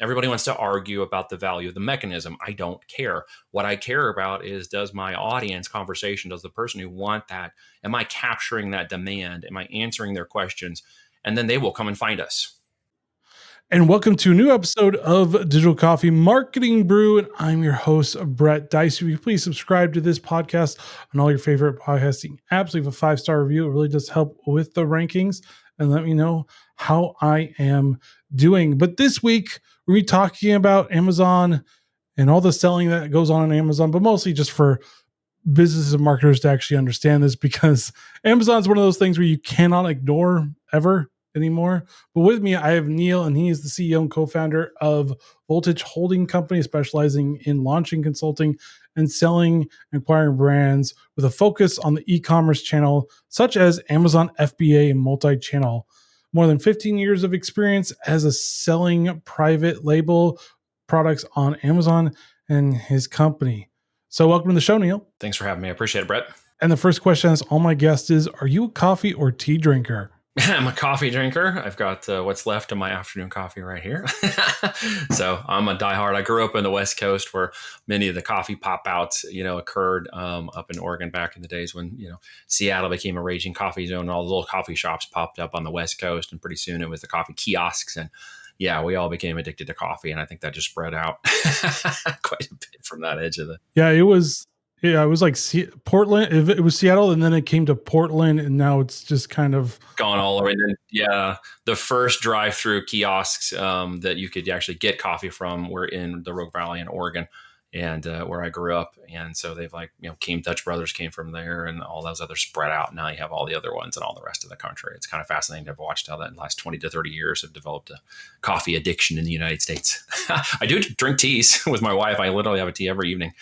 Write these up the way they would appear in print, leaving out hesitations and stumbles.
Everybody wants to argue about the value of the mechanism. I don't care. What I care about is, does my audience conversation, does the person who want that, am I capturing that demand? Am I answering their questions? And then they will come and find us. And welcome to a new episode of Digital Coffee Marketing Brew. And I'm your host, Brett Dicey. Will you please subscribe to this podcast on all your favorite podcasting apps? Leave a 5-star review. It really does help with the rankings. And let me know how I am doing. But this week, we're going to be talking about Amazon and all the selling that goes on Amazon, but mostly just for businesses and marketers to actually understand this, because Amazon's one of those things where you cannot ignore ever anymore. But with me, I have Neil, and he is the CEO and co-founder of Voltage Holding Company, specializing in launching, consulting, and selling and acquiring brands with a focus on the e-commerce channel, such as Amazon FBA and multi-channel. More than 15 years of experience as a selling private label products on Amazon and his company. So welcome to the show, Neil. Thanks for having me. I appreciate it, Brett. And the first question as all my guests is, are you a coffee or tea drinker? I'm a coffee drinker. I've got what's left of my afternoon coffee right here. So I'm a diehard. I grew up in the West Coast, where many of the coffee pop outs, occurred up in Oregon back in the days when, Seattle became a raging coffee zone, and all the little coffee shops popped up on the West Coast. And pretty soon it was the coffee kiosks. And yeah, we all became addicted to coffee. And I think that just spread out quite a bit from that edge of the. Yeah, it was like Portland. It was Seattle, and then it came to Portland, and now it's just kind of gone all over. And then, yeah, the first drive-through kiosks that you could actually get coffee from were in the Rogue Valley in Oregon, and where I grew up. And so they've Keem Dutch Brothers came from there, and all those others spread out. Now you have all the other ones in all the rest of the country. It's kind of fascinating to have watched how that in the last 20 to 30 years have developed a coffee addiction in the United States. I do drink teas with my wife. I literally have a tea every evening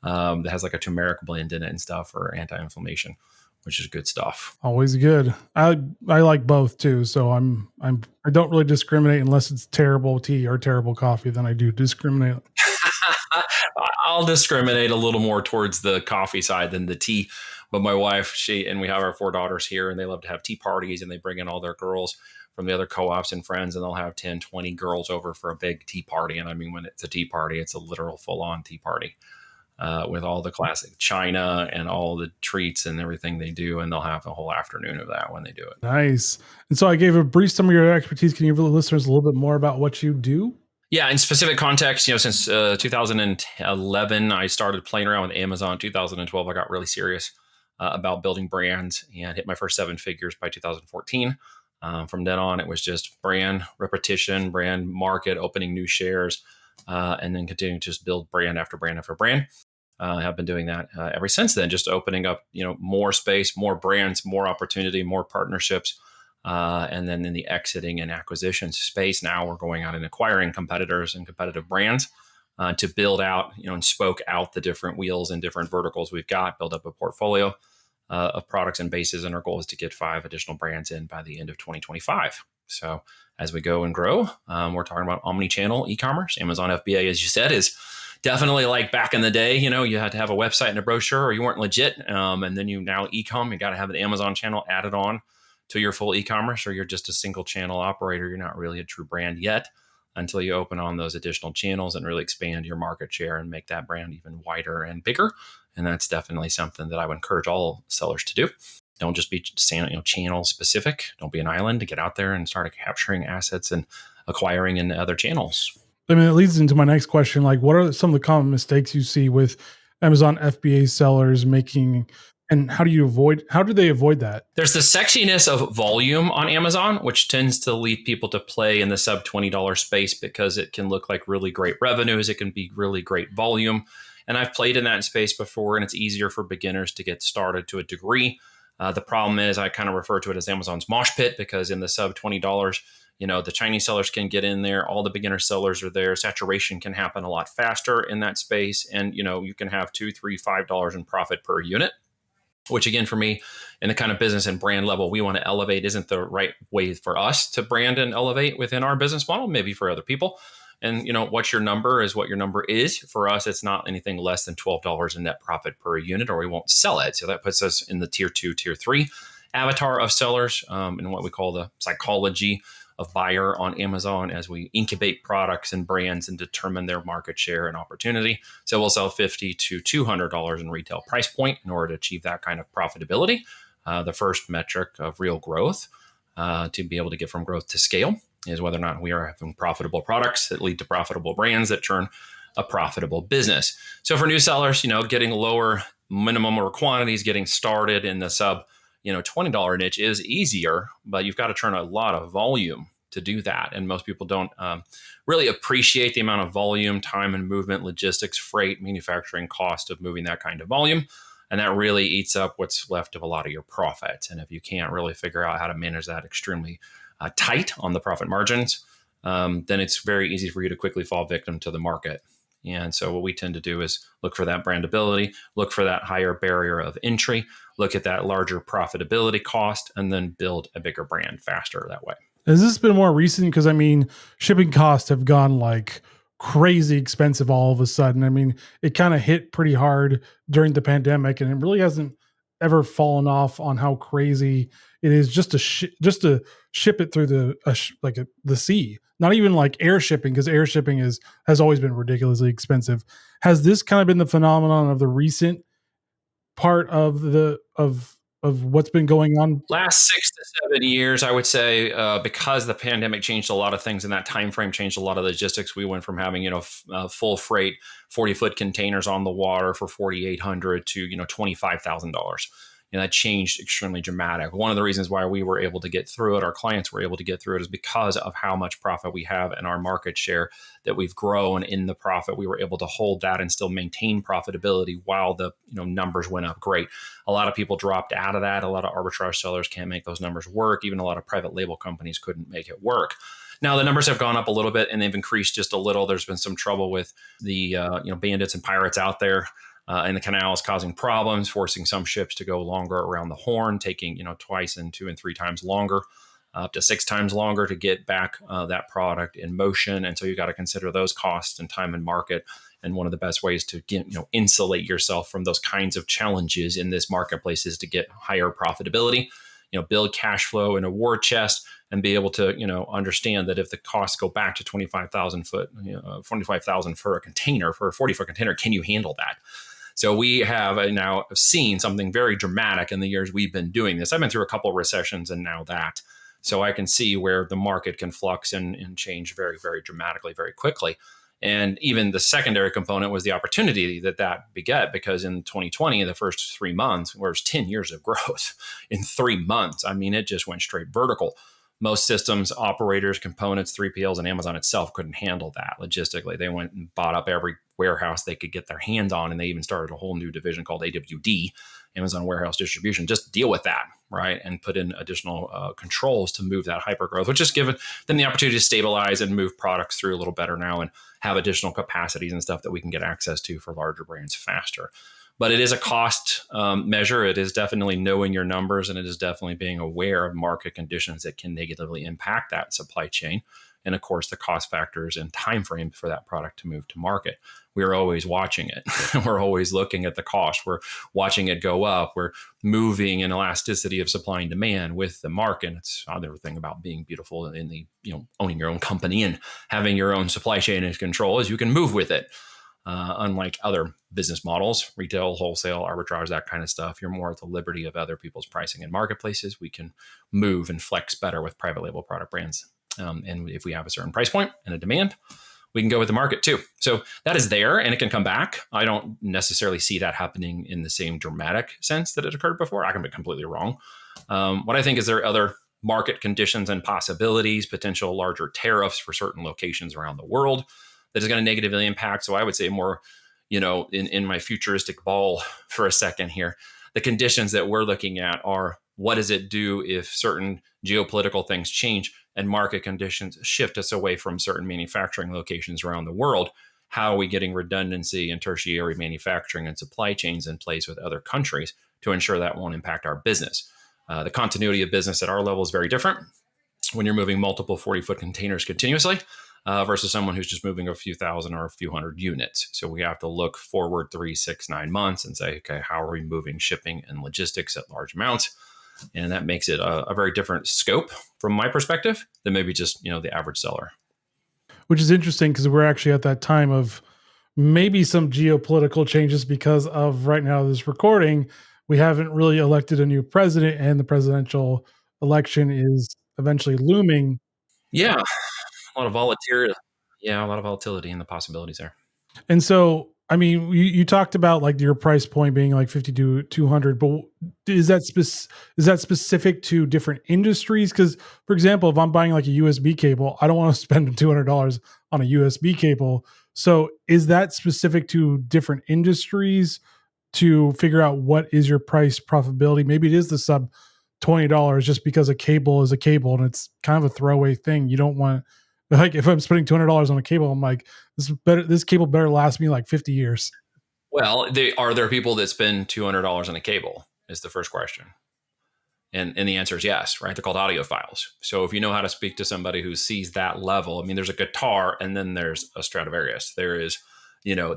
that has like a turmeric blend in it and stuff for anti-inflammation, which is good stuff. Always good. I like both too. So I don't really discriminate unless it's terrible tea or terrible coffee. Then I do discriminate. I'll discriminate a little more towards the coffee side than the tea. But my wife, and we have our 4 daughters here, and they love to have tea parties, and they bring in all their girls from the other co-ops and friends, and they'll have 10, 20 girls over for a big tea party. And I mean, when it's a tea party, it's a literal full-on tea party. With all the classic china and all the treats and everything they do. And they'll have a whole afternoon of that when they do it. Nice. And so I gave a brief summary of your expertise. Can you give the listeners a little bit more about what you do? Yeah, in specific context, since 2011, I started playing around with Amazon. 2012, I got really serious about building brands and hit my first 7 figures by 2014. From then on, it was just brand repetition, brand market, opening new shares, and then continuing to just build brand after brand after brand. I have been doing that ever since then, just opening up, more space, more brands, more opportunity, more partnerships. And then in the exiting and acquisition space, now we're going out and acquiring competitors and competitive brands to build out, and spoke out the different wheels and different verticals we've got, build up a portfolio of products and bases. And our goal is to get 5 additional brands in by the end of 2025. So as we go and grow, we're talking about omni-channel e-commerce. Amazon FBA, as you said, is definitely like back in the day. You had to have a website and a brochure, or you weren't legit. And then now ecom, you got to have an Amazon channel added on to your full e-commerce, or you're just a single channel operator. You're not really a true brand yet until you open on those additional channels and really expand your market share and make that brand even wider and bigger. And that's definitely something that I would encourage all sellers to do. Don't just be channel specific. Don't be an island. To get out there and start capturing assets and acquiring in other channels. I mean, it leads into my next question. Like, what are some of the common mistakes you see with Amazon FBA sellers making, and how do they avoid that? There's the sexiness of volume on Amazon, which tends to lead people to play in the sub $20 space because it can look like really great revenues. It can be really great volume. And I've played in that space before, and it's easier for beginners to get started to a degree. The problem is I kind of refer to it as Amazon's mosh pit, because in the sub $20, the Chinese sellers can get in there. All the beginner sellers are there. Saturation can happen a lot faster in that space. And, you can have $2, $3, $5 in profit per unit, which again, for me, in the kind of business and brand level we want to elevate, isn't the right way for us to brand and elevate within our business model, maybe for other people. And, what's your number is what your number is. For us, it's not anything less than $12 in net profit per unit, or we won't sell it. So that puts us in the tier 2, tier 3 avatar of sellers, and what we call the psychology of buyer on Amazon as we incubate products and brands and determine their market share and opportunity. So we'll sell $50 to $200 in retail price point in order to achieve that kind of profitability. The first metric of real growth to be able to get from growth to scale is whether or not we are having profitable products that lead to profitable brands that turn a profitable business. So for new sellers, getting lower minimum order quantities, getting started in the sub, $20 niche is easier, but you've got to turn a lot of volume to do that. And most people don't really appreciate the amount of volume, time and movement, logistics, freight, manufacturing cost of moving that kind of volume. And that really eats up what's left of a lot of your profit. And if you can't really figure out how to manage that extremely tight on the profit margins, then it's very easy for you to quickly fall victim to the market. And so what we tend to do is look for that brandability, look for that higher barrier of entry, look at that larger profitability cost, and then build a bigger brand faster that way. Has this been more recent? Because shipping costs have gone like crazy expensive all of a sudden. It kind of hit pretty hard during the pandemic, and it really hasn't ever fallen off on how crazy it is just to ship it through the sea. Not even like air shipping, because air shipping has always been ridiculously expensive. Has this kind of been the phenomenon of the recent part of what's been going on? Last 6 to 7 years, I would say, because the pandemic changed a lot of things, and that time frame changed a lot of logistics. We went from having full freight 40-foot containers on the water for $4,800 to $25,000. That changed extremely dramatic. One of the reasons why we were able to get through it, our clients were able to get through it, is because of how much profit we have and our market share that we've grown in the profit. We were able to hold that and still maintain profitability while the numbers went up great. A lot of people dropped out of that. A lot of arbitrage sellers can't make those numbers work. Even a lot of private label companies couldn't make it work. Now the numbers have gone up a little bit and they've increased just a little. There's been some trouble with the bandits and pirates out there. In the canals, causing problems, forcing some ships to go longer around the Horn, taking twice and 2 and 3 times longer, up to 6 times longer to get back that product in motion. And so you got to consider those costs and time and market. And one of the best ways to insulate yourself from those kinds of challenges in this marketplace is to get higher profitability. Build cash flow in a war chest and be able to understand that if the costs go back to 25,000 for a container, for a 40-foot container, can you handle that? So we have now seen something very dramatic in the years we've been doing this. I've been through a couple of recessions and now that. So I can see where the market can flux and change very, very dramatically, very quickly. And even the secondary component was the opportunity that beget, because in 2020, the first 3 months, was 10 years of growth in 3 months. It just went straight vertical. Most systems, operators, components, 3PLs, and Amazon itself couldn't handle that logistically. They went and bought up every warehouse they could get their hands on, and they even started a whole new division called AWD, Amazon Warehouse Distribution, just to deal with that, right? And put in additional controls to move that hyper growth, which has given them the opportunity to stabilize and move products through a little better now and have additional capacities and stuff that we can get access to for larger brands faster. But it is a cost measure. It is definitely knowing your numbers, and it is definitely being aware of market conditions that can negatively impact that supply chain. And of course, the cost factors and time frame for that product to move to market. We're always watching it. We're always looking at the cost. We're watching it go up. We're moving in elasticity of supply and demand with the market. It's another thing about being beautiful in the owning your own company and having your own supply chain in control is you can move with it. Unlike other business models, retail, wholesale, arbitrage, that kind of stuff, you're more at the liberty of other people's pricing in marketplaces. We can move and flex better with private label product brands. And if we have a certain price point and a demand, we can go with the market too. So that is there and it can come back. I don't necessarily see that happening in the same dramatic sense that it occurred before. I can be completely wrong. What I think is there are other market conditions and possibilities, potential larger tariffs for certain locations around the world that is going to negatively impact. So I would say more, in my futuristic ball for a second here, the conditions that we're looking at are what does it do if certain geopolitical things change and market conditions shift us away from certain manufacturing locations around the world? How are we getting redundancy and tertiary manufacturing and supply chains in place with other countries to ensure that won't impact our business? The continuity of business at our level is very different when you're moving multiple 40-foot containers continuously. Versus someone who's just moving a few thousand or a few hundred units. So we have to look forward 3, 6, 9 months and say, okay, how are we moving shipping and logistics at large amounts? And that makes it a very different scope from my perspective than maybe just, the average seller. Which is interesting because we're actually at that time of maybe some geopolitical changes because of right now this recording. We haven't really elected a new president, and the presidential election is eventually looming. Yeah, a lot of volatility. Yeah, a lot of volatility in the possibilities there. And so, I mean, you talked about like your price point being like 50 to 200, but is that specific to different industries? Because, for example, if I'm buying like a USB cable, I don't want to spend $200 on a USB cable. So, is that specific to different industries to figure out what is your price profitability? Maybe it is the sub $20 just because a cable is a cable and it's kind of a throwaway thing. You don't want, like, if I'm spending $200 on a cable, I'm like, this cable better last me like 50 years. Well, are there people that spend $200 on a cable? Is the first question. And the answer is yes, right? They're called audiophiles. So if you know how to speak to somebody who sees that level, I mean, there's a guitar and then there's a Stradivarius. There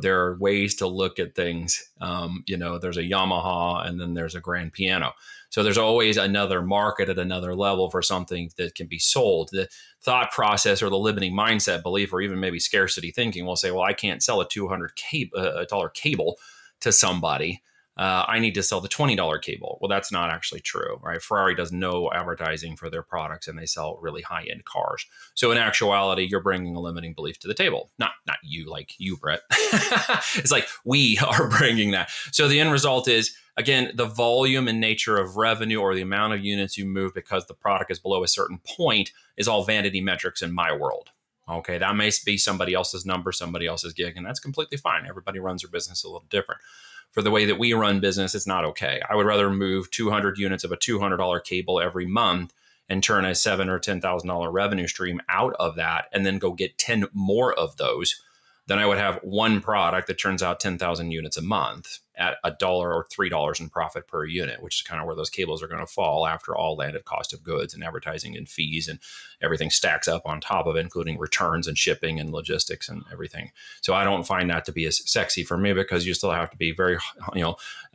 are ways to look at things. There's a Yamaha and then there's a grand piano. So there's always another market at another level for something that can be sold. The thought process or the limiting mindset belief, or even maybe scarcity thinking, will say, well, I can't sell a $200 cable to somebody. I need to sell the $20 cable. Well, that's not actually true, right? Ferrari does no advertising for their products and they sell really high end cars. So in actuality, you're bringing a limiting belief to the table. Not you, like you, Brett. It's like we are bringing that. So the end result is, again, the volume and nature of revenue or the amount of units you move because the product is below a certain point is all vanity metrics in my world. Okay, that may be somebody else's number, somebody else's gig, and that's completely fine. Everybody runs their business a little different. For the way that we run business, it's not okay. I would rather move 200 units of a $200 cable every month and turn a $7,000 or $10,000 revenue stream out of that, and then go get 10 more of those. Then I would have one product that turns out 10,000 units a month at $1 or $3 in profit per unit, which is kind of where those cables are going to fall after all landed cost of goods and advertising and fees, and everything stacks up on top of it, including returns and shipping and logistics and everything. So I don't find that to be as sexy for me, because you still have to be very,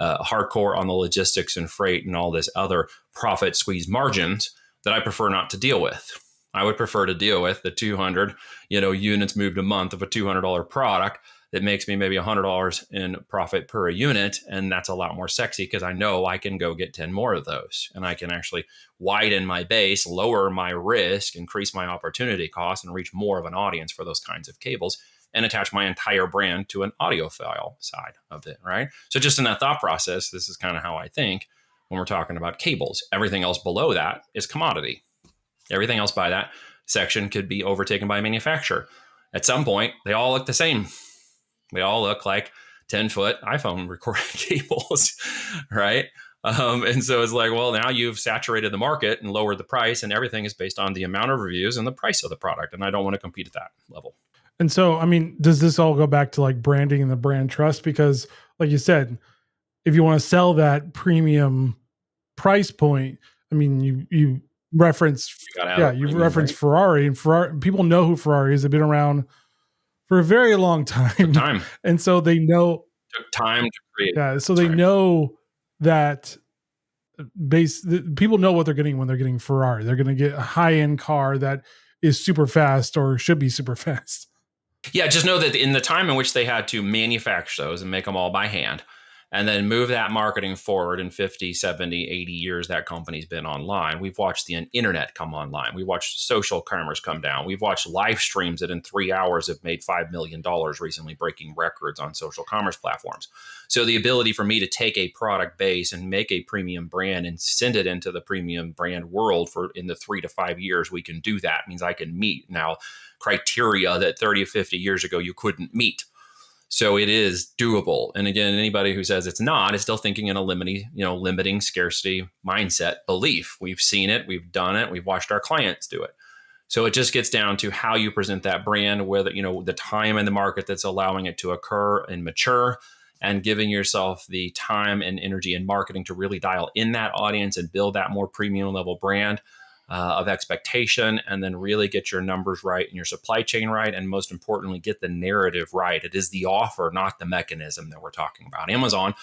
hardcore on the logistics and freight and all this other profit squeeze margins that I prefer not to deal with. I would prefer to deal with the 200, units moved a month of a $200 product that makes me maybe $100 in profit per unit. And that's a lot more sexy because I know I can go get 10 more of those, and I can actually widen my base, lower my risk, increase my opportunity cost, and reach more of an audience for those kinds of cables, and attach my entire brand to an audiophile side of it, right? So just in that thought process, this is kind of how I think when we're talking about cables. Everything else below that is commodity. Everything else by that section could be overtaken by a manufacturer. At some point, they all look the same. They all look like 10-foot iPhone recording cables, right? And so it's like, well, now you've saturated the market and lowered the price, and everything is based on the amount of reviews and the price of the product. And I don't want to compete at that level. And so, I mean, does this all go back to like branding and the brand trust? Because, like you said, if you want to sell that premium price point, I mean, you reference, You got to have yeah, a you premium, reference right? Ferrari, and Ferrari, people know who Ferrari is. They've been around for a very long Took time, time. and so they know, Took time to create. yeah, so That's they right. know that people know what they're getting when they're getting Ferrari. They're going to get a high end car that is super fast or should be super fast. Yeah, just know that in the time in which they had to manufacture those and make them all by hand, and then move that marketing forward in 50, 70, 80 years that company's been online, we've watched the internet come online. We watched social commerce come down. We've watched live streams that in 3 hours have made $5 million recently, breaking records on social commerce platforms. So the ability for me to take a product base and make a premium brand and send it into the premium brand world for in the 3 to 5 years we can do that, means I can meet now criteria that 30 or 50 years ago you couldn't meet. So it is doable. And again, anybody who says it's not is still thinking in a limiting scarcity mindset belief. We've seen it, we've done it, we've watched our clients do it. So it just gets down to how you present that brand, whether, the time in the market that's allowing it to occur and mature, and giving yourself the time and energy and marketing to really dial in that audience and build that more premium level brand of expectation, and then really get your numbers right and your supply chain right. And most importantly, get the narrative right. It is the offer, not the mechanism that we're talking about. Amazon,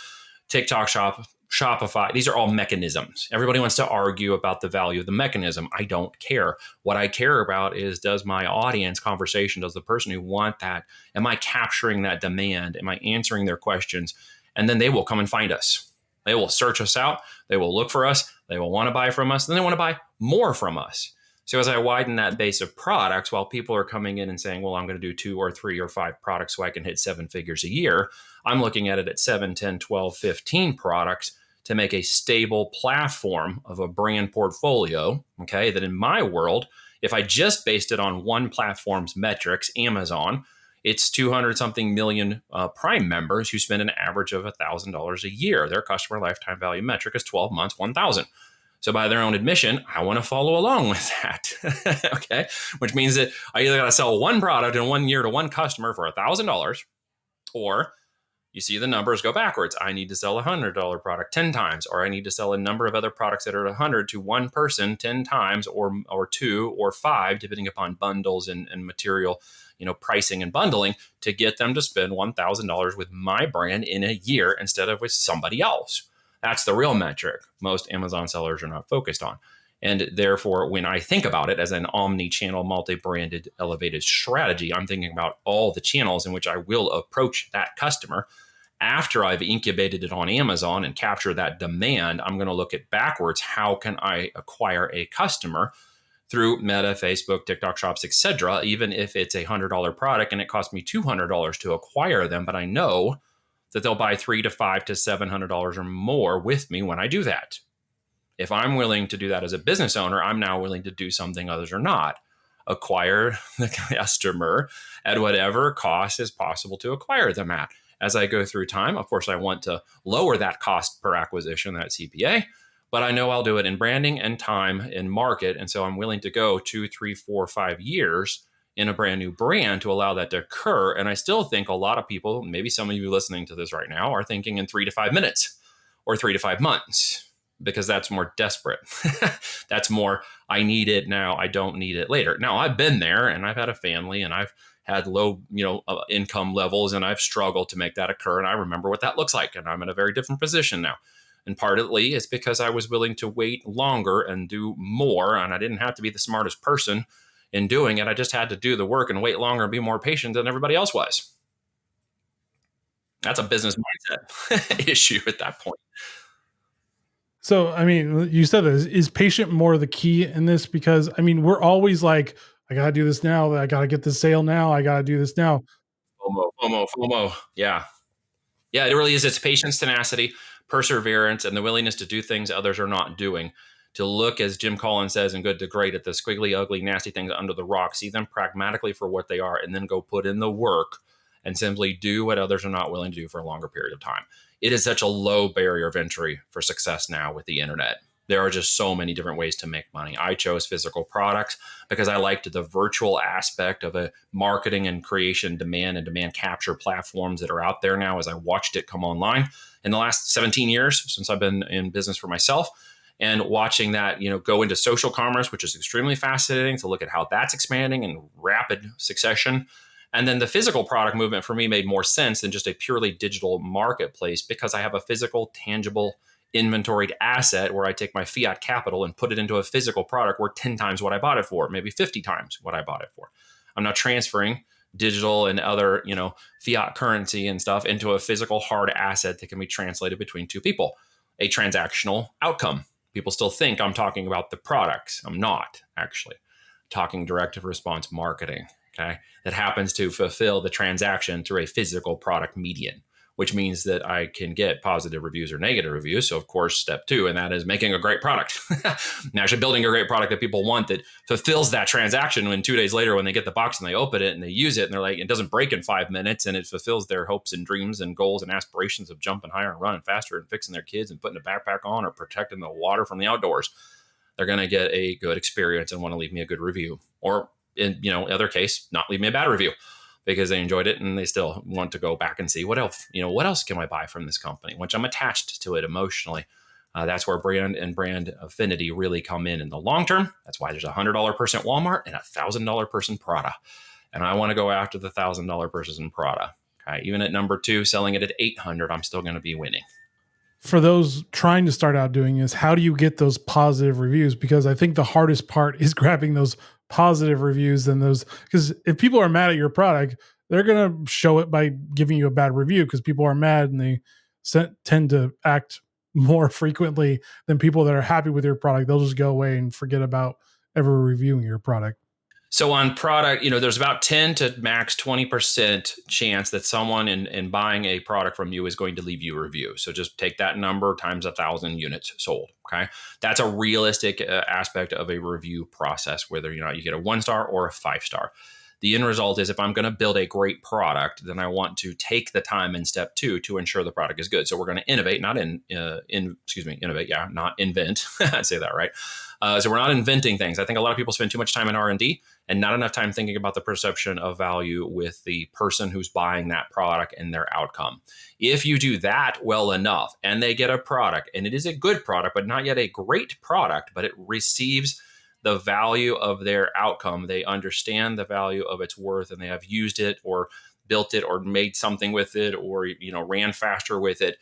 TikTok Shop, Shopify. These are all mechanisms. Everybody wants to argue about the value of the mechanism. I don't care. What I care about is, does my audience conversation, does the person who want that, am I capturing that demand? Am I answering their questions? And then they will come and find us. They will search us out. They will look for us. They will want to buy from us. And they want to buy more from us. So as I widen that base of products, while people are coming in and saying, well, I'm going to do 2 or 3 or 5 products so I can hit 7 figures a year, I'm looking at it at 7, 10, 12, 15 products to make a stable platform of a brand portfolio, okay, that in my world, if I just based it on one platform's metrics, Amazon, it's 200 something million Prime members who spend an average of $1,000 a year. Their customer lifetime value metric is 12 months, 1,000. So by their own admission, I want to follow along with that. Okay. Which means that I either got to sell one product in 1 year to one customer for $1,000, or you see the numbers go backwards. I need to sell a $100 product 10 times, or I need to sell a number of other products that are 100 to one person 10 times, or 2 or 5, depending upon bundles and material, pricing and bundling, to get them to spend $1,000 with my brand in a year instead of with somebody else. That's the real metric most Amazon sellers are not focused on. And therefore, when I think about it as an omni-channel, multi-branded, elevated strategy, I'm thinking about all the channels in which I will approach that customer. After I've incubated it on Amazon and captured that demand, I'm going to look at backwards. How can I acquire a customer through Meta, Facebook, TikTok shops, etc., even if it's a $100 product and it costs me $200 to acquire them, but I know that they'll buy $300 to $500 to $700 or more with me when I do that. If I'm willing to do that as a business owner, I'm now willing to do something others are not. Acquire the customer at whatever cost is possible to acquire them at. As I go through time, of course, I want to lower that cost per acquisition, that CPA, but I know I'll do it in branding and time and market. And so I'm willing to go 2, 3, 4, 5 years in a brand new brand to allow that to occur. And I still think a lot of people, maybe some of you listening to this right now, are thinking in 3 to 5 minutes or 3 to 5 months, because that's more desperate. That's more, I need it now, I don't need it later. Now, I've been there, and I've had a family, and I've had low, income levels, and I've struggled to make that occur. And I remember what that looks like. And I'm in a very different position now. And partly it's because I was willing to wait longer and do more. And I didn't have to be the smartest person in doing it. I just had to do the work and wait longer and be more patient than everybody else was. That's a business mindset issue at that point. So, I mean, you said this, is patient more the key in this? Because, I mean, we're always like, I got to do this now. I got to get this sale now. I got to do this now. FOMO. Yeah. Yeah, it really is. It's patience, tenacity, perseverance, and the willingness to do things others are not doing. To look, as Jim Collins says in Good to Great, at the squiggly, ugly, nasty things under the rock, see them pragmatically for what they are, and then go put in the work and simply do what others are not willing to do for a longer period of time. It is such a low barrier of entry for success now with the internet. There are just so many different ways to make money. I chose physical products because I liked the virtual aspect of a marketing and creation demand and demand capture platforms that are out there now as I watched it come online in the last 17 years since I've been in business for myself. And watching that, go into social commerce, which is extremely fascinating to look at how that's expanding in rapid succession. And then the physical product movement for me made more sense than just a purely digital marketplace, because I have a physical, tangible, inventoried asset where I take my fiat capital and put it into a physical product worth 10 times what I bought it for, maybe 50 times what I bought it for. I'm not transferring digital and other, fiat currency and stuff into a physical hard asset that can be translated between two people. A transactional outcome. People still think I'm talking about the products. I'm not actually talking direct response marketing. Okay, that happens to fulfill the transaction through a physical product median, which means that I can get positive reviews or negative reviews. So, of course, step 2, and that is making a great product. And actually building a great product that people want, that fulfills that transaction when 2 days later, when they get the box and they open it and they use it and they're like, it doesn't break in 5 minutes, and it fulfills their hopes and dreams and goals and aspirations of jumping higher and running faster and fixing their kids and putting a backpack on or protecting the water from the outdoors. They're going to get a good experience and want to leave me a good review, or in other case, not leave me a bad review because they enjoyed it and they still want to go back and see what else can I buy from this company, which I'm attached to it emotionally. That's where brand and brand affinity really come in the long term. That's why there's a $100 person Walmart and a $1,000 person Prada. And I want to go after the $1,000 person Prada. Okay. Even at number 2, selling it at $800, I'm still going to be winning. for those trying to start out doing this, how do you get those positive reviews? Because I think the hardest part is grabbing those positive reviews and those, because if people are mad at your product, they're going to show it by giving you a bad review because people are mad and they tend to act more frequently than people that are happy with your product. They'll just go away and forget about ever reviewing your product. So on product, there's about 10 to max 20% chance that someone in buying a product from you is going to leave you a review. So just take that number times 1,000 units sold. Okay. That's a realistic aspect of a review process, whether you get a 1-star or a 5-star. The end result is if I'm going to build a great product, then I want to take the time in step 2 to ensure the product is good. So we're going to innovate, not innovate. Yeah. Not invent. I say that right. So we're not inventing things. I think a lot of people spend too much time in R&D and not enough time thinking about the perception of value with the person who's buying that product and their outcome. If you do that well enough and they get a product and it is a good product, but not yet a great product, but it receives the value of their outcome, they understand the value of its worth and they have used it or built it or made something with it or ran faster with it,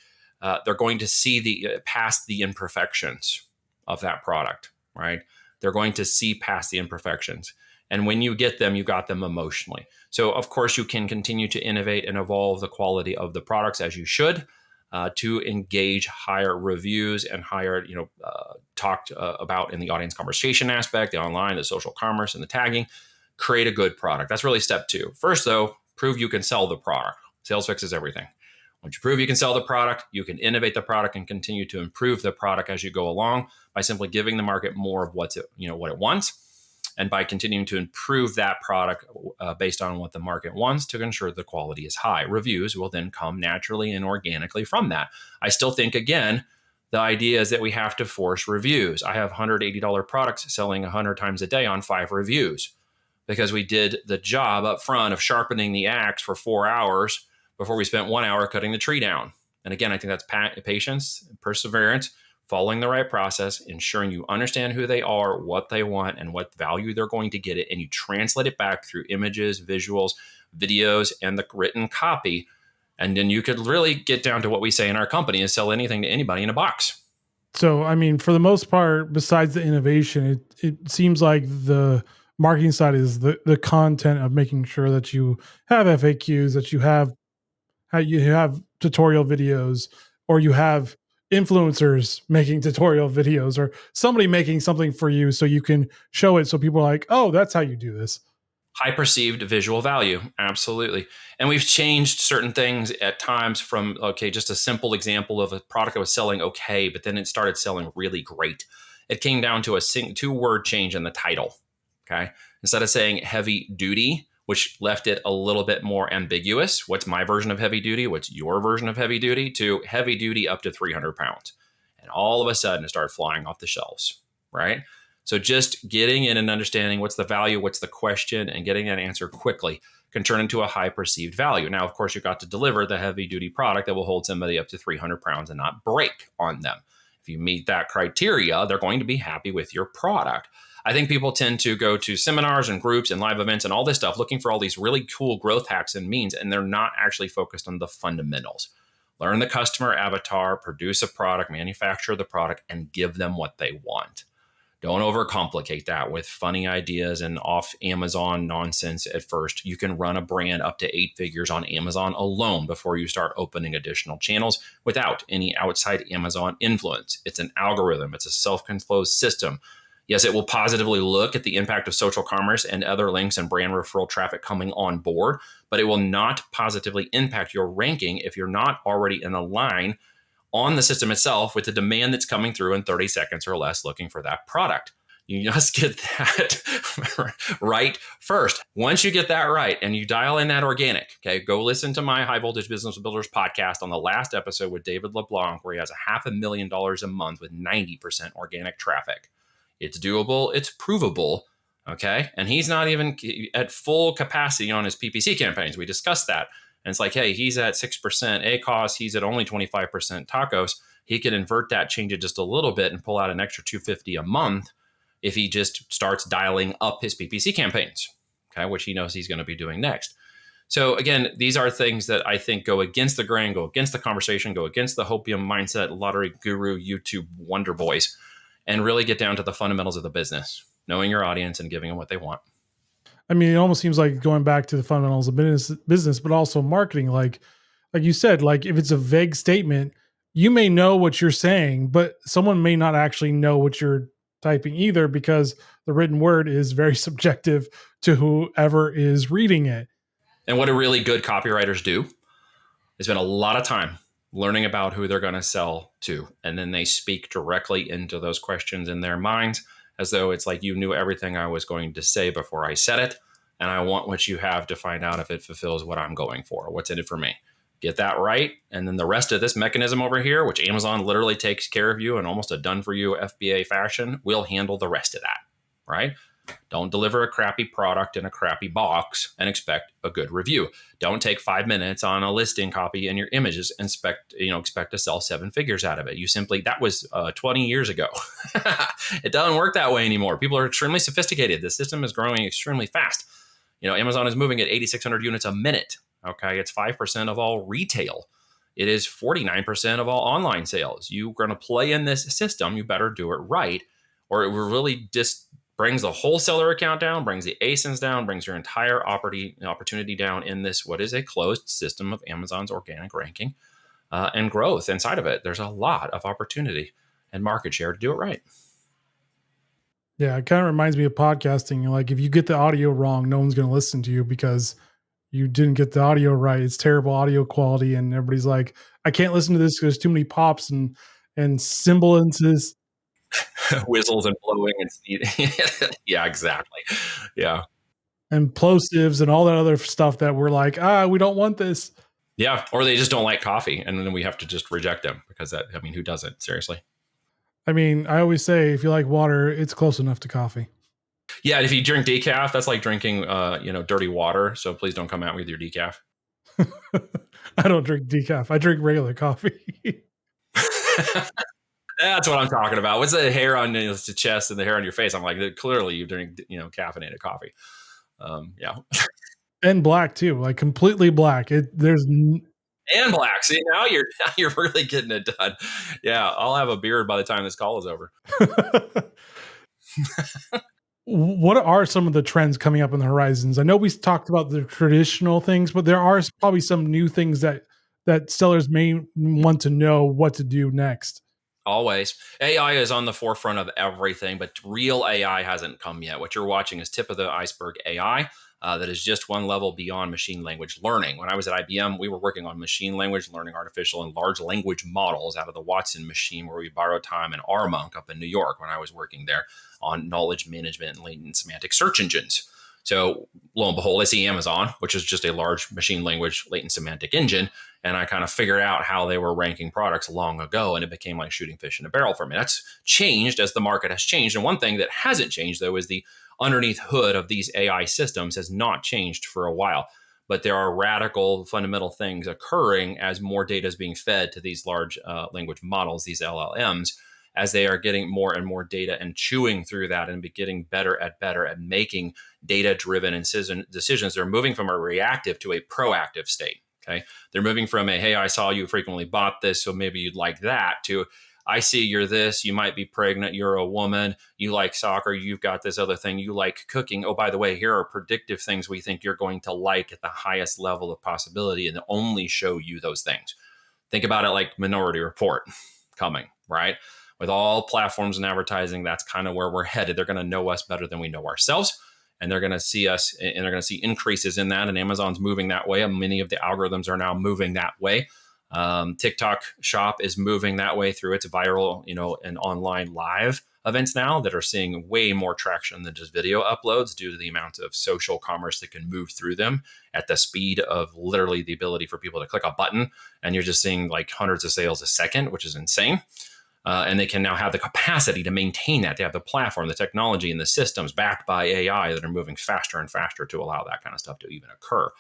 they're going to see past the imperfections of that product, right? They're going to see past the imperfections. And when you get them, you got them emotionally. So, of course, you can continue to innovate and evolve the quality of the products as you should to engage higher reviews and higher, talked about in the audience conversation aspect, the online, the social commerce, and the tagging. Create a good product. That's really step 2. First, though, prove you can sell the product. Sales fixes everything. Once you prove you can sell the product, you can innovate the product and continue to improve the product as you go along by simply giving the market more of what it wants. And by continuing to improve that product based on what the market wants to ensure the quality is high. Reviews will then come naturally and organically from that. I still think, again, the idea is that we have to force reviews. I have $180 products selling 100 times a day on 5 reviews because we did the job up front of sharpening the axe for 4 hours before we spent 1 hour cutting the tree down. And again, I think that's patience, perseverance, following the right process, ensuring you understand who they are, what they want, and what value they're going to get it. And you translate it back through images, visuals, videos, and the written copy. And then you could really get down to what we say in our company is sell anything to anybody in a box. So, I mean, for the most part, besides the innovation, it seems like the marketing side is the content of making sure that you have FAQs, that you have tutorial videos, or you have influencers making tutorial videos, or somebody making something for you so you can show it so people are like, oh, that's how you do this. High perceived visual value. Absolutely. And we've changed certain things at times from, just a simple example of a product that was selling okay, but then it started selling really great. It came down to a 2-word change in the title. Okay. Instead of saying heavy duty, which left it a little bit more ambiguous. What's my version of heavy duty? What's your version of heavy duty? To heavy duty up to 300 pounds. And all of a sudden it started flying off the shelves, right? So just getting in and understanding what's the value, what's the question, and getting that answer quickly can turn into a high perceived value. Now, of course, you've got to deliver the heavy duty product that will hold somebody up to 300 pounds and not break on them. If you meet that criteria, they're going to be happy with your product. I think people tend to go to seminars and groups and live events and all this stuff looking for all these really cool growth hacks and means, and they're not actually focused on the fundamentals. Learn the customer avatar, produce a product, manufacture the product, and give them what they want. Don't overcomplicate that with funny ideas and off Amazon nonsense at first. You can run a brand up to 8 figures on Amazon alone before you start opening additional channels without any outside Amazon influence. It's an algorithm. It's a self-closed system. Yes, it will positively look at the impact of social commerce and other links and brand referral traffic coming on board, but it will not positively impact your ranking if you're not already in a line on the system itself with the demand that's coming through in 30 seconds or less looking for that product. You just get that right first. Once you get that right and you dial in that organic, okay, go listen to my High Voltage Business Builders podcast on the last episode with David LeBlanc, where he has $500,000 a month with 90% organic traffic. It's doable. It's provable. Okay. And he's not even at full capacity on his PPC campaigns. We discussed that. And it's like, hey, he's at 6% ACOS. He's at only 25% tacos. He can invert that, change it just a little bit and pull out an extra $250 a month if he just starts dialing up his PPC campaigns, okay, which he knows he's going to be doing next. So again, these are things that I think go against the grain, go against the conversation, go against the hopium mindset, lottery guru, YouTube wonder boys, and really get down to the fundamentals of the business, knowing your audience and giving them what they want. I mean, it almost seems like going back to the fundamentals of business, but also marketing. Like you said, like if it's a vague statement, you may know what you're saying, but someone may not actually know what you're typing either, because the written word is very subjective to whoever is reading it. And what do really good copywriters do? They spend a lot of time learning about who they're going to sell to. And then they speak directly into those questions in their minds as though it's like you knew everything I was going to say before I said it. And I want what you have to find out if it fulfills what I'm going for, what's in it for me. Get that right. And then the rest of this mechanism over here, which Amazon literally takes care of you in almost a done for you FBA fashion, will handle the rest of that. Right. Don't deliver a crappy product in a crappy box and expect a good review. Don't take 5 minutes on a listing copy in your images and expect to sell 7 figures out of it. You simply, that was 20 years ago. It doesn't work that way anymore. People are extremely sophisticated. The system is growing extremely fast. Amazon is moving at 8,600 units a minute. Okay, it's 5% of all retail. It is 49% of all online sales. You're going to play in this system. You better do it right, or it will really just brings the wholesaler account down, brings the ASINs down, brings your entire opportunity down in this, what is a closed system of Amazon's organic ranking and growth. Inside of it, there's a lot of opportunity and market share to do it right. Yeah, it kind of reminds me of podcasting. Like if you get the audio wrong, no one's going to listen to you because you didn't get the audio right. It's terrible audio quality, and everybody's like, I can't listen to this because there's too many pops and sibilances. Whistles and blowing and yeah, exactly. Yeah. And plosives and all that other stuff that we're like, we don't want this. Yeah. Or they just don't like coffee. And then we have to just reject them because who doesn't? Seriously. I mean, I always say if you like water, it's close enough to coffee. Yeah. And if you drink decaf, that's like drinking, dirty water. So please don't come out with your decaf. I don't drink decaf. I drink regular coffee. That's what I'm talking about. What's the hair on the chest and the hair on your face? I'm like, clearly you drink, caffeinated coffee. Yeah. And black too, like completely black. And black. See, now you're really getting it done. Yeah, I'll have a beard by the time this call is over. What are some of the trends coming up on the horizons? I know we talked about the traditional things, but there are probably some new things that sellers may want to know what to do next. Always. AI is on the forefront of everything, but real AI hasn't come yet. What you're watching is tip of the iceberg AI. That is just one level beyond machine language learning. When I was at IBM, we were working on machine language learning, artificial and large language models out of the Watson machine, where we borrowed time in RMonk up in New York when I was working there on knowledge management and latent semantic search engines. So lo and behold, I see Amazon, which is just a large machine language latent semantic engine. And I kind of figured out how they were ranking products long ago. And it became like shooting fish in a barrel for me. That's changed as the market has changed. And one thing that hasn't changed, though, is the underneath hood of these AI systems has not changed for a while. But there are radical fundamental things occurring as more data is being fed to these large language models, these LLMs, as they are getting more and more data and chewing through that and getting better at making data-driven decisions. They're moving from a reactive to a proactive state. Okay, they're moving from a hey, I saw you frequently bought this, so maybe you'd like that, to I see you're this, you might be pregnant, you're a woman, you like soccer, you've got this other thing, you like cooking. Oh, by the way, here are predictive things we think you're going to like at the highest level of possibility, and only show you those things. Think about it like Minority Report coming, right? With all platforms and advertising, that's kind of where we're headed. They're going to know us better than we know ourselves. And they're going to see us, and they're going to see increases in that. And Amazon's moving that way. And many of the algorithms are now moving that way. TikTok Shop is moving that way through its viral, and online live events now that are seeing way more traction than just video uploads due to the amount of social commerce that can move through them at the speed of literally the ability for people to click a button. And you're just seeing like hundreds of sales a second, which is insane. And they can now have the capacity to maintain that. They have the platform, the technology, and the systems backed by AI that are moving faster and faster to allow that kind of stuff to even occur.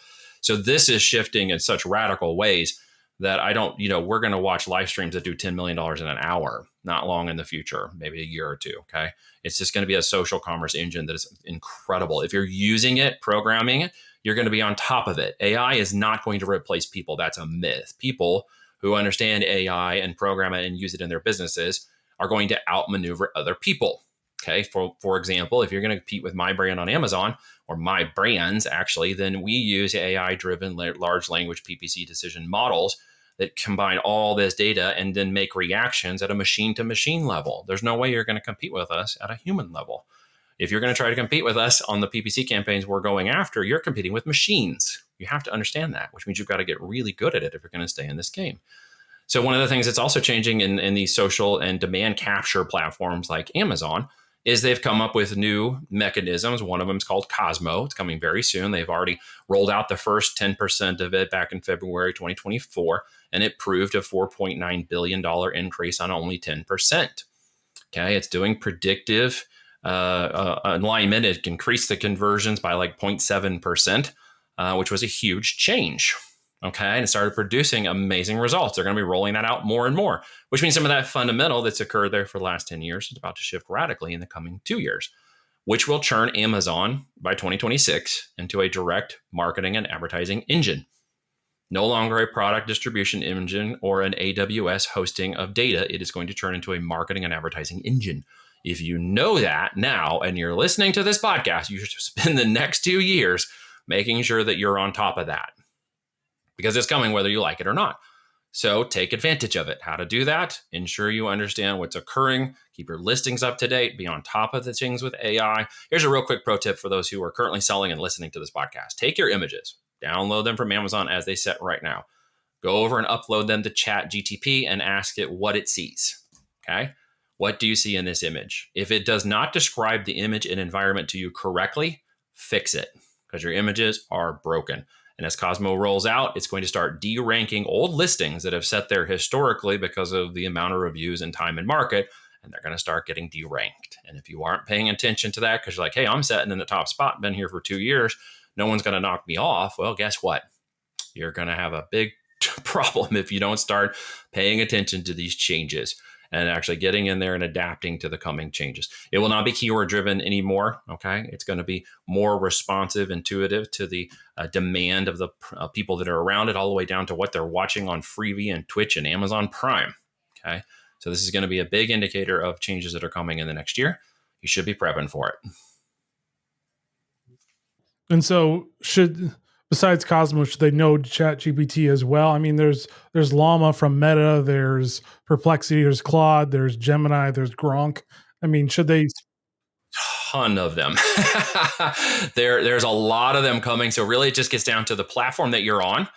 So this is shifting in such radical ways that we're going to watch live streams that do $10 million in an hour, not long in the future, maybe a year or two. Okay. It's just going to be a social commerce engine that is incredible. If you're using it, programming it, you're going to be on top of it. AI is not going to replace people. That's a myth. People who understand AI and program it and use it in their businesses are going to outmaneuver other people. Okay. For example, if you're going to compete with my brand on Amazon, or my brands actually, then we use AI driven large language PPC decision models that combine all this data and then make reactions at a machine to machine level. There's no way you're going to compete with us at a human level. If you're going to try to compete with us on the PPC campaigns we're going after, you're competing with machines. You have to understand that, which means you've got to get really good at it if you're going to stay in this game. So one of the things that's also changing in these social and demand capture platforms like Amazon is they've come up with new mechanisms. One of them is called Cosmo. It's coming very soon. They've already rolled out the first 10% of it back in February 2024, and it proved a $4.9 billion increase on only 10%. Okay, it's doing predictive alignment. It increased the conversions by like 0.7%, which was a huge change. Okay, and it started producing amazing results. They're going to be rolling that out more and more, which means some of that fundamental that's occurred there for the last 10 years is about to shift radically in the coming 2 years, which will turn Amazon by 2026 into a direct marketing and advertising engine. No longer a product distribution engine or an AWS hosting of data. It is going to turn into a marketing and advertising engine. If you know that now and you're listening to this podcast, you should spend the next 2 years making sure that you're on top of that, because it's coming whether you like it or not. So take advantage of it. How to do that? Ensure you understand what's occurring. Keep your listings up to date. Be on top of the things with AI. Here's a real quick pro tip for those who are currently selling and listening to this podcast. Take your images, download them from Amazon as they sit right now. Go over and upload them to ChatGTP and ask it what it sees. Okay? What do you see in this image? If it does not describe the image and environment to you correctly, fix it, because your images are broken. And as Cosmo rolls out, it's going to start de-ranking old listings that have sat there historically because of the amount of reviews and time in market, and they're going to start getting de-ranked. And if you aren't paying attention to that because you're like, hey, I'm sitting in the top spot, been here for 2 years, no one's going to knock me off. Well, guess what? You're going to have a big problem if you don't start paying attention to these changes and actually getting in there and adapting to the coming changes. It will not be keyword driven anymore. Okay. It's going to be more responsive, intuitive to the demand of the people that are around it, all the way down to what they're watching on Freevee and Twitch and Amazon Prime. Okay. So this is going to be a big indicator of changes that are coming in the next year. You should be prepping for it. And so besides Cosmos, should they know ChatGPT as well? I mean, there's Llama from Meta, there's Perplexity, there's Claude, there's Gemini, there's Gronk. I mean, should they? Ton of them. There's a lot of them coming. So really it just gets down to the platform that you're on.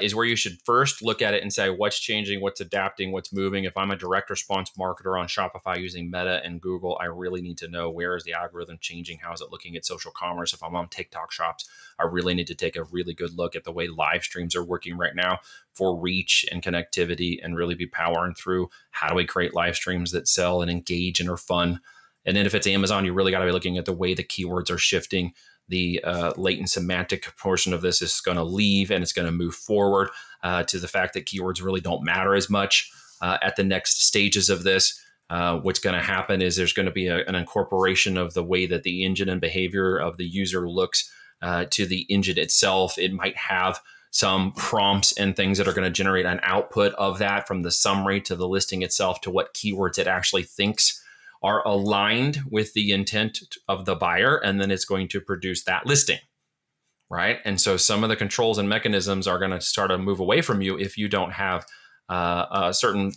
Is where you should first look at it and say, what's changing, what's adapting, what's moving. If I'm a direct response marketer on Shopify using Meta and Google, I really need to know, where is the algorithm changing? How is it looking at social commerce? If I'm on TikTok shops, I really need to take a really good look at the way live streams are working right now for reach and connectivity, and really be powering through, how do we create live streams that sell and engage and are fun? And then if it's Amazon, you really got to be looking at the way the keywords are shifting. The latent semantic portion of this is going to leave, and it's going to move forward to the fact that keywords really don't matter as much at the next stages of this. What's going to happen is there's going to be an incorporation of the way that the engine and behavior of the user looks to the engine itself. It might have some prompts and things that are going to generate an output of that, from the summary to the listing itself to what keywords it actually thinks are aligned with the intent of the buyer, and then it's going to produce that listing, right? And so some of the controls and mechanisms are going to start to move away from you if you don't have a certain,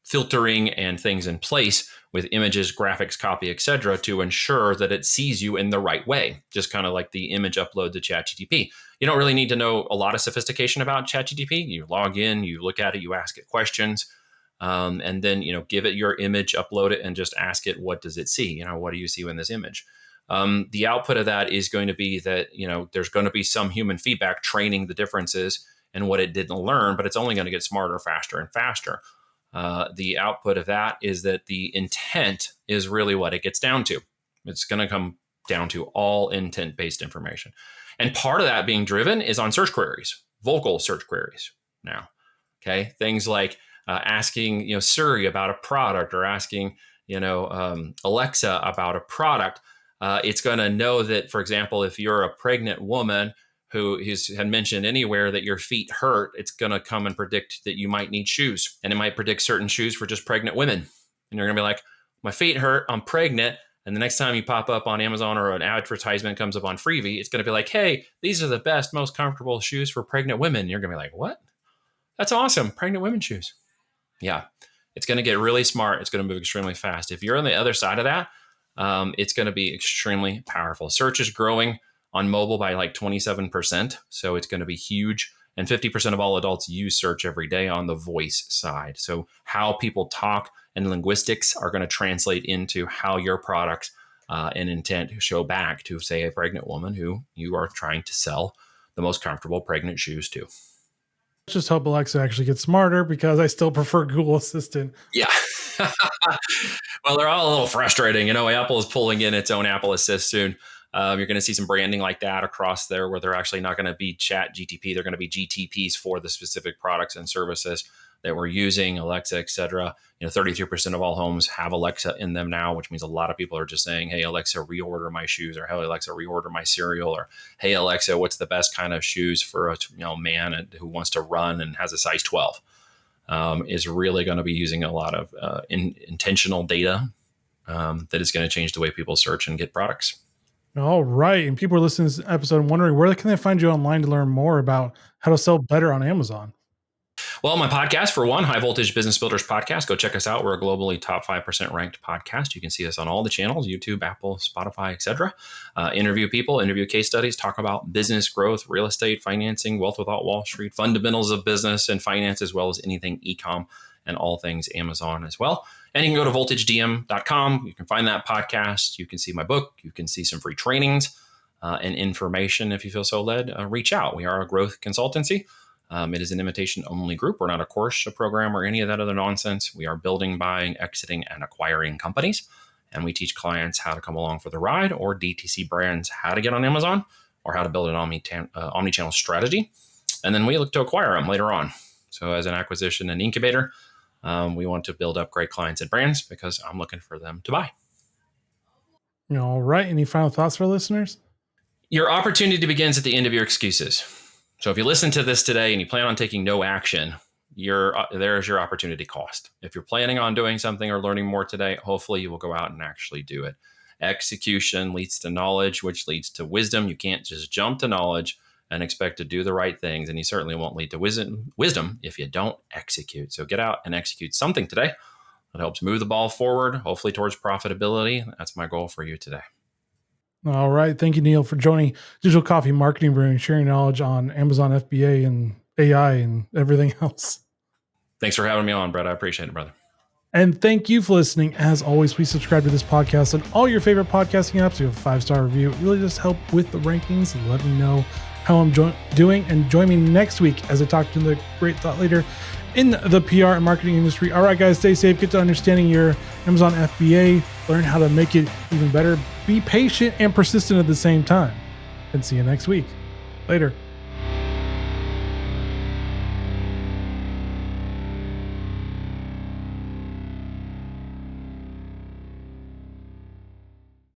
filtering and things in place with images, graphics, copy, etc., to ensure that it sees you in the right way. Just kind of like the image upload to ChatGTP. You don't really need to know a lot of sophistication about ChatGTP. You log in, you look at it, you ask it questions. And then, give it your image, upload it, and just ask it, what does it see? What do you see in this image? The output of that is going to be that, there's going to be some human feedback training the differences and what it didn't learn, but it's only going to get smarter, faster, and faster. The output of that is that the intent is really what it gets down to. It's going to come down to all intent-based information. And part of that being driven is on search queries, vocal search queries now. Okay. Things like asking, Siri about a product, or asking, Alexa about a product. It's going to know that, for example, if you're a pregnant woman who had mentioned anywhere that your feet hurt, it's going to come and predict that you might need shoes. And it might predict certain shoes for just pregnant women. And you're going to be like, my feet hurt, I'm pregnant. And the next time you pop up on Amazon or an advertisement comes up on Freebie, it's going to be like, hey, these are the best, most comfortable shoes for pregnant women. And you're going to be like, what? That's awesome. Pregnant women shoes. Yeah. It's going to get really smart. It's going to move extremely fast. If you're on the other side of that, it's going to be extremely powerful. Search is growing on mobile by like 27%. So it's going to be huge. And 50% of all adults use search every day on the voice side. So how people talk and linguistics are going to translate into how your products and intent show back to, say, a pregnant woman who you are trying to sell the most comfortable pregnant shoes to. Let's just hope Alexa actually gets smarter, because I still prefer Google Assistant. Yeah. Well, they're all a little frustrating. Apple is pulling in its own Apple Assist soon. You're going to see some branding like that across there, where they're actually not going to be chat GTP. They're going to be GTPs for the specific products and services that we're using, Alexa, et cetera. 33% of all homes have Alexa in them now, which means a lot of people are just saying, hey, Alexa, reorder my shoes, or hey, Alexa, reorder my cereal, or hey, Alexa, what's the best kind of shoes for a man who wants to run and has a size 12? Is really going to be using a lot of intentional data that is going to change the way people search and get products. All right. And people are listening to this episode and wondering, where can they find you online to learn more about how to sell better on Amazon? Well, my podcast, for one, High Voltage Business Builders Podcast. Go check us out. We're a globally top 5% ranked podcast. You can see us on all the channels, YouTube, Apple, Spotify, etc. Interview people, interview case studies, talk about business growth, real estate, financing, wealth without Wall Street, fundamentals of business and finance, as well as anything ecom and all things Amazon as well. And you can go to voltagedm.com. You can find that podcast. You can see my book. You can see some free trainings and information if you feel so led. Reach out. We are a growth consultancy. It is an invitation-only group. We're not a course, a program, or any of that other nonsense. We are building, buying, exiting, and acquiring companies. And we teach clients how to come along for the ride, or DTC brands how to get on Amazon, or how to build an omni-channel strategy. And then we look to acquire them later on. So as an acquisition and incubator, we want to build up great clients and brands, because I'm looking for them to buy. All right. Any final thoughts for listeners? Your opportunity begins at the end of your excuses. So if you listen to this today and you plan on taking no action, there's your opportunity cost. If you're planning on doing something or learning more today, hopefully you will go out and actually do it. Execution leads to knowledge, which leads to wisdom. You can't just jump to knowledge and expect to do the right things. And you certainly won't lead to wisdom if you don't execute. So get out and execute something today that helps move the ball forward, hopefully towards profitability. That's my goal for you today. All right. Thank you, Neil, for joining Digital Coffee Marketing Brew and sharing knowledge on Amazon FBA and AI and everything else. Thanks for having me on, Brett. I appreciate it, brother. And thank you for listening. As always, please subscribe to this podcast on all your favorite podcasting apps. You have a 5-star review. It really does help with the rankings. And let me know how I'm doing. And join me next week as I talk to the great thought leader in the PR and marketing industry. All right, guys, stay safe. Get to understanding your Amazon FBA. Learn how to make it even better. Be patient and persistent at the same time. And see you next week. Later.